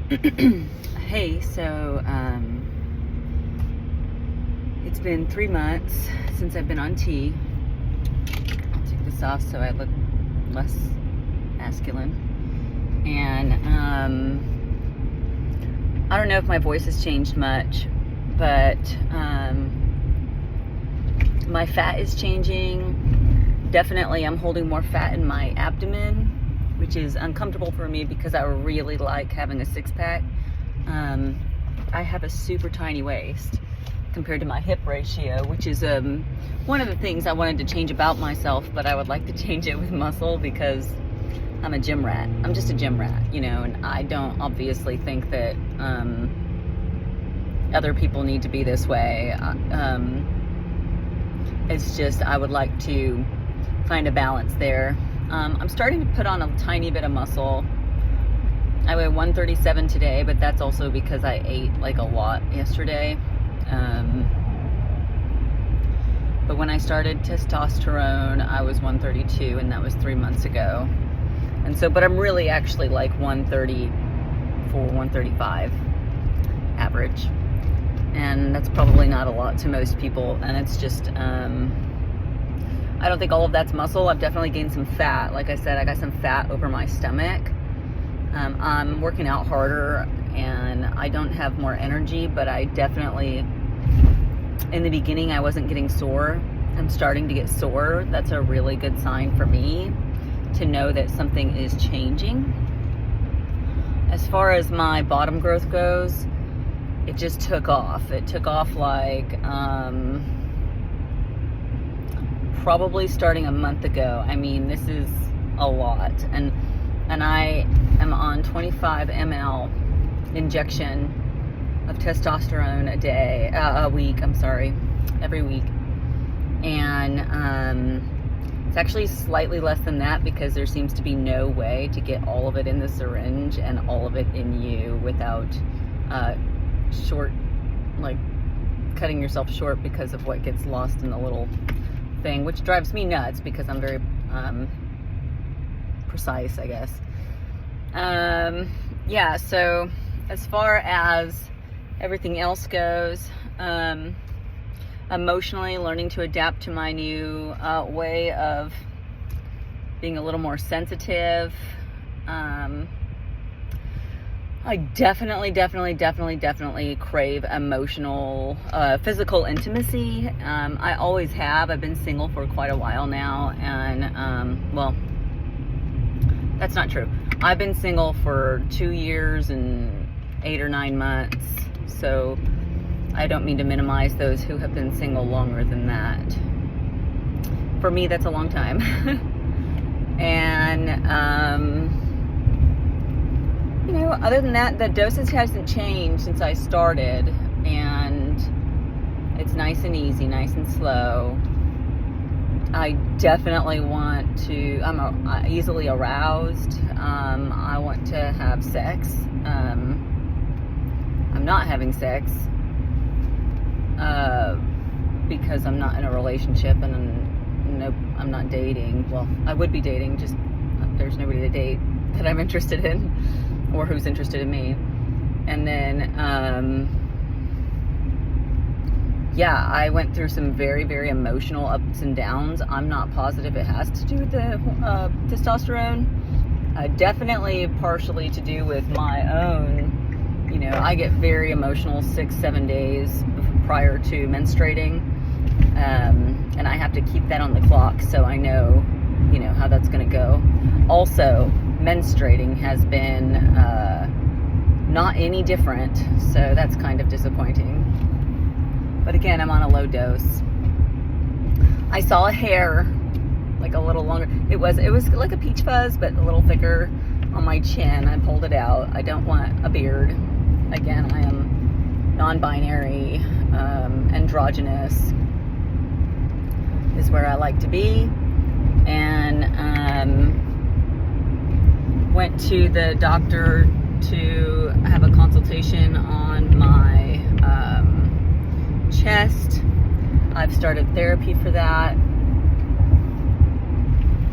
Hey, so it's been 3 months since I've been on T. I'll take this off so I look less masculine. And I don't know if my voice has changed much, but my fat is changing. Definitely I'm holding more fat in my abdomen, which is uncomfortable for me because I really like having a six-pack. I have a super tiny waist compared to my hip ratio, which is one of the things I wanted to change about myself, but I would like to change it with muscle because I'm a gym rat. I'm just a gym rat, and I don't obviously think that other people need to be this way. It's just I would like to find a balance there. I'm starting to put on a tiny bit of muscle. I weigh 137 today, but that's also because I ate like a lot yesterday. But when I started testosterone, I was 132, and that was 3 months ago. And so, but I'm really actually like 134, 135 average. And that's probably not a lot to most people. And it's just, I don't think all of that's muscle. I've definitely gained some fat. Like I said, I got some fat over my stomach. I'm working out harder and I don't have more energy, but I definitely, in the beginning, I wasn't getting sore. I'm starting to get sore. That's a really good sign for me to know that something is changing. As far as my bottom growth goes, it just took off. It took off like, probably starting a month ago. I mean, this is a lot. And I am on 25 ml injection of testosterone every week. And it's actually slightly less than that because there seems to be no way to get all of it in the syringe and all of it in you without cutting yourself short because of what gets lost in the little thing, which drives me nuts because I'm very precise, I guess. Yeah, so as far as everything else goes, emotionally learning to adapt to my new way of being a little more sensitive. I definitely crave emotional, physical intimacy. I always have. I've been single for quite a while now, and well, that's not true. I've been single for 2 years and 8 or 9 months, so I don't mean to minimize those who have been single longer than that. For me, that's a long time. And other than that, the dosage hasn't changed since I started, and it's nice and easy, nice and slow. I definitely want to, I'm easily aroused. I want to have sex. I'm not having sex because I'm not in a relationship, and I'm not dating. Well, I would be dating, just there's nobody to date that I'm interested in or who's interested in me. And then yeah, I went through some very, very emotional ups and downs. I'm not positive it has to do with the testosterone. Definitely partially to do with my own, I get very emotional 6-7 days prior to menstruating. And I have to keep that on the clock so I know, how that's going to go. Also, menstruating has been not any different, so that's kind of disappointing. But again, I'm on a low dose. I saw a hair, like a little longer. It was like a peach fuzz, but a little thicker on my chin. I pulled it out. I don't want a beard. Again, I am non-binary, androgynous is where I like to be. And went to the doctor to have a consultation on my chest. I've started therapy for that,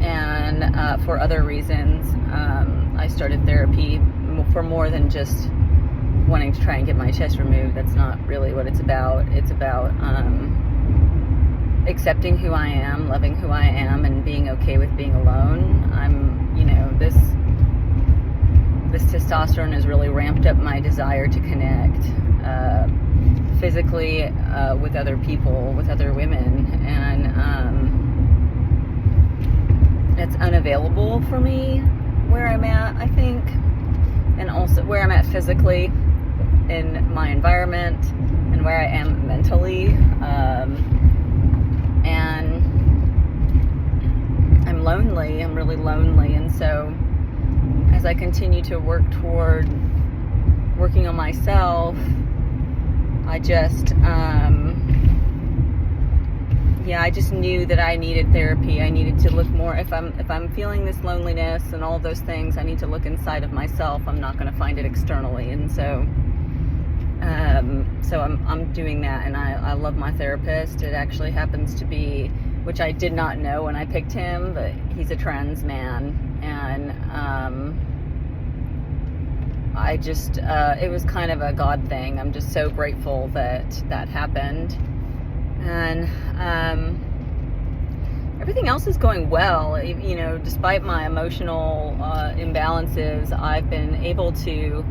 and for other reasons. I started therapy for more than just wanting to try and get my chest removed. That's not really what it's about. It's about accepting who I am, loving who I am, and being okay with being alone. This testosterone has really ramped up my desire to connect physically with other people, with other women, and it's unavailable for me where I'm at, I think, and also where I'm at physically in my environment and where I am mentally, and I'm lonely. I'm really lonely, and so as I continue to work toward working on myself, I just I just knew that I needed therapy. I needed to look more. If I'm feeling this loneliness and all those things, I need to look inside of myself. I'm not going to find it externally, and so I'm doing that, and I love my therapist. It actually happens to be, which I did not know when I picked him, but he's a trans man, and I just it was kind of a God thing. I'm just so grateful that happened, and everything else is going well. Despite my emotional imbalances, I've been able to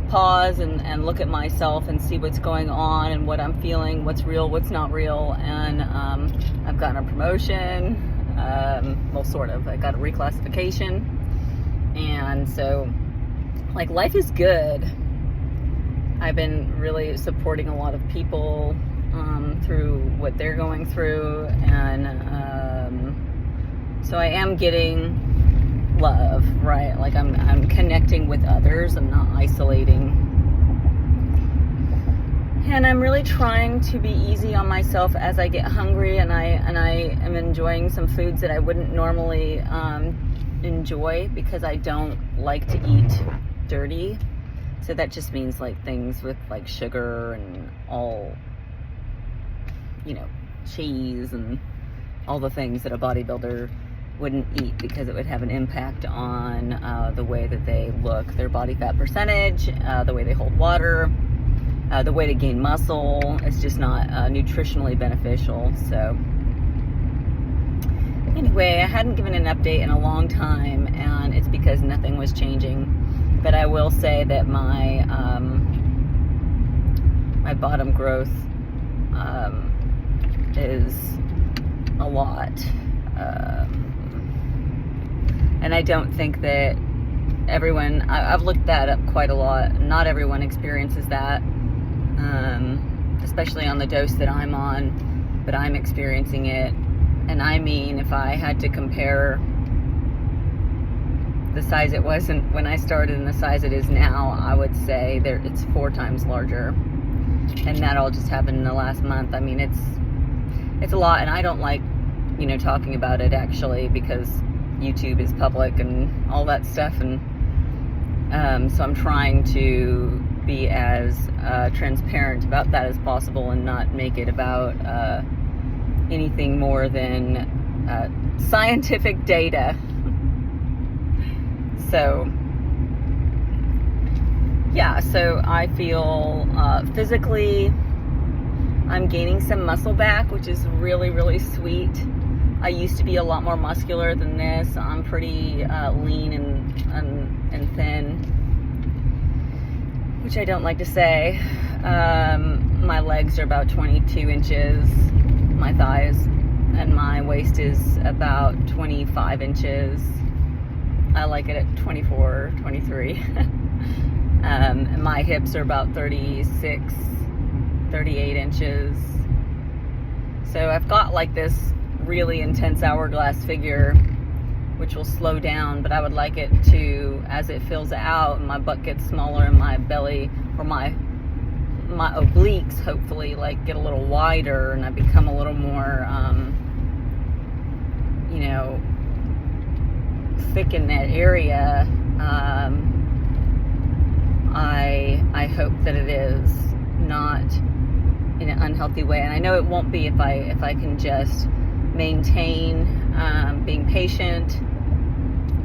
pause and look at myself and see what's going on and what I'm feeling, what's real, what's not real, and I've gotten a promotion, well, sort of. I got a reclassification, and so, like, life is good. I've been really supporting a lot of people through what they're going through, and so I am getting love, right? Like, I'm connecting with others. I'm not isolating, and I'm really trying to be easy on myself as I get hungry, and I am enjoying some foods that I wouldn't normally enjoy, because I don't like to eat dirty. So that just means, like, things with, like, sugar and all, cheese and all the things that a bodybuilder wouldn't eat, because it would have an impact on the way that they look, their body fat percentage, the way they hold water, the way they gain muscle. It's just not nutritionally beneficial. So anyway, I hadn't given an update in a long time, and it's because nothing was changing. But I will say that my bottom growth is a lot. And I don't think that everyone, I've looked that up quite a lot. Not everyone experiences that, especially on the dose that I'm on, but I'm experiencing it. And I mean, if I had to compare the size it was when I started and the size it is now, I would say it's 4 times larger. And that all just happened in the last month. I mean, it's a lot, and I don't like, talking about it, actually, because YouTube is public and all that stuff, and so I'm trying to be as transparent about that as possible and not make it about anything more than scientific data. So I feel physically I'm gaining some muscle back, which is really, really sweet. I used to be a lot more muscular than this. I'm pretty lean and thin, which I don't like to say. My legs are about 22 inches, my thighs, and my waist is about 25 inches. I like it at 24, 23. And my hips are about 36, 38 inches. So I've got, like, this really intense hourglass figure, which will slow down, but I would like it to, as it fills out and my butt gets smaller and my belly, or my obliques, hopefully, like, get a little wider and I become a little more thick in that area. I hope that it is not in an unhealthy way, and I know it won't be if I can just maintain being patient,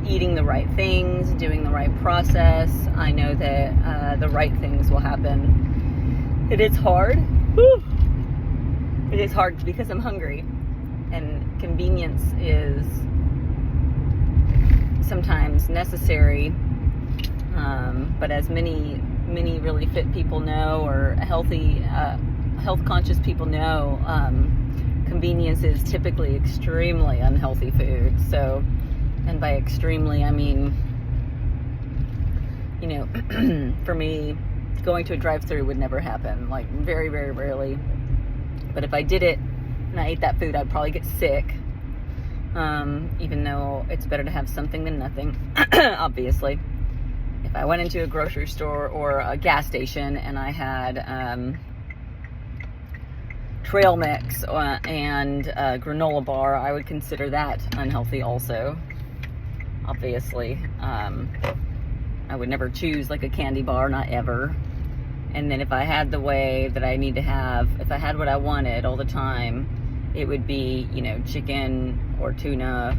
eating the right things, doing the right process, I know that the right things will happen. It is hard. Whew. It is hard because I'm hungry, and convenience is sometimes necessary. But as many really fit people know, or healthy, health-conscious people know, convenience is typically extremely unhealthy food. So, and by extremely, I mean, you know, for me, going to a drive-thru would never happen. Like, very, very rarely. But if I did it and I ate that food, I'd probably get sick. Even though it's better to have something than nothing, obviously. If I went into a grocery store or a gas station and I had trail mix and a granola bar, I would consider that unhealthy also, obviously. I would never choose like a candy bar, not ever. And then if I had the way that I need to have, if I had what I wanted all the time, it would be, you know, chicken or tuna,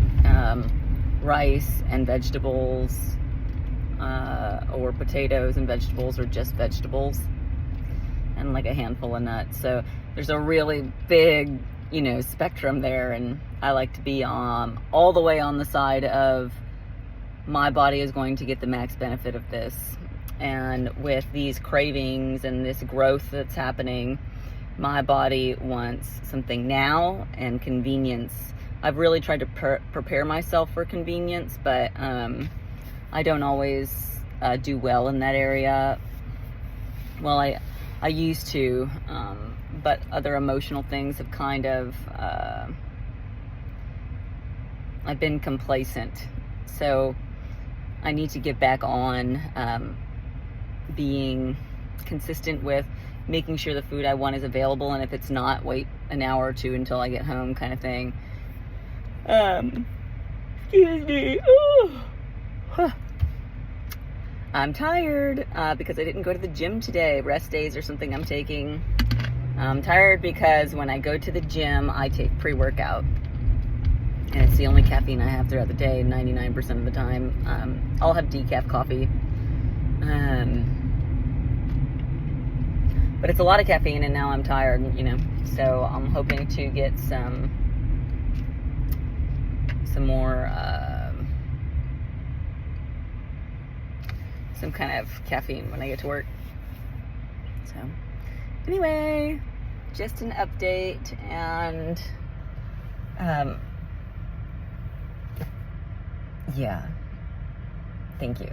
rice and vegetables, or potatoes and vegetables, or just vegetables, and like a handful of nuts. So there's a really big, you know, spectrum there, and I like to be all the way on the side of my body is going to get the max benefit of this. And with these cravings and this growth that's happening, my body wants something now, and convenience. I've really tried to prepare myself for convenience, but I don't always do well in that area. Well, I used to, but other emotional things have kind of, I've been complacent. So I need to get back on being consistent with making sure the food I want is available, and if it's not, wait an hour or two until I get home, kind of thing. Excuse me. Ooh. Huh. I'm tired because I didn't go to the gym today. Rest days or something I'm taking. I'm tired because when I go to the gym, I take pre-workout. And it's the only caffeine I have throughout the day, 99% of the time. I'll have decaf coffee. But it's a lot of caffeine, and now I'm tired, you know. So I'm hoping to get some more, some kind of caffeine when I get to work. So anyway, just an update, and yeah, thank you.